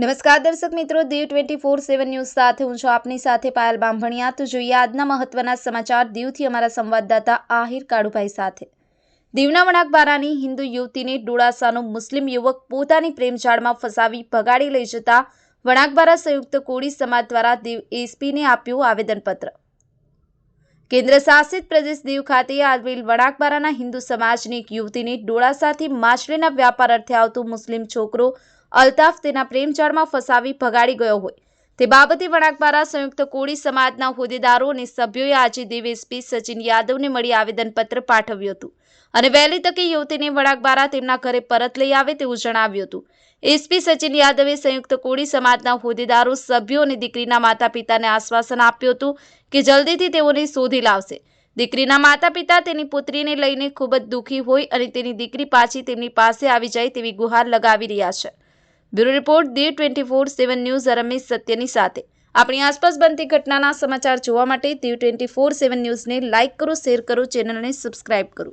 નમસ્કાર દર્શક મિત્રો, દીવ 24/7 ન્યૂઝ સાથે હું છું આપની સાથે પાયલ બામભણિયા। તો જોઈએ આજના મહત્વના સમાચાર દીવથી અમારા સંવાદદાતા આહિર કાળુભાઈ સાથે। દીવના વણાકબારાની હિન્દુ યુવતીને ડોળાસાનો મુસ્લિમ યુવક પોતાની પ્રેમજાળમાં ફસાવી ભગાડી લઈ જતા વણાકબારા સંયુક્ત કોળી સમાજ દ્વારા દીવ એસપીને આપ્યું આવેદનપત્ર। કેન્દ્ર શાસિત પ્રદેશ દીવ ખાતે આવેલ વણાકબારાના હિન્દુ સમાજની એક યુવતીને ડોળાસાથી માછલીના વ્યાપાર અર્થે આવતો મુસ્લિમ છોકરો અલ્તાફ તેના પ્રેમજાળમાં ફસાવી ભગાડી ગયો હોય તે બાબતે વણાકબારા સંયુક્ત કોળી સમાજના હોદ્દેદારો અને સભ્યોએ આજે દીવ એસપી સચિન યાદવને મળી આવેદનપત્ર પાઠવ્યું હતું અને વહેલી તકે યુવતીને વણાકબારા તેમના ઘરે પરત લઈ આવે તેવું જણાવ્યું હતું। એસપી સચિન યાદવે સંયુક્ત કોળી સમાજના હોદ્દેદારો, સભ્યો અને દીકરીના માતા પિતાને આશ્વાસન આપ્યું હતું કે જલ્દીથી તેઓને શોધી લાવશે। દીકરીના માતા પિતા તેની પુત્રીને લઈને ખૂબ જ દુઃખી હોય અને તેની દીકરી પાછી તેમની પાસે આવી જાય તેવી ગુહાર લગાવી રહ્યા છે। Bureau report, Diu 24/7 news. Ramesh સત્યની સાથે આપણી આસપાસ બનતી ઘટનાના સમાચાર જોવા માટે દીવ 24/7 ન્યૂઝને લાઇક કરો, શેર કરો, ચેનલને સબસ્ક્રાઇબ કરો।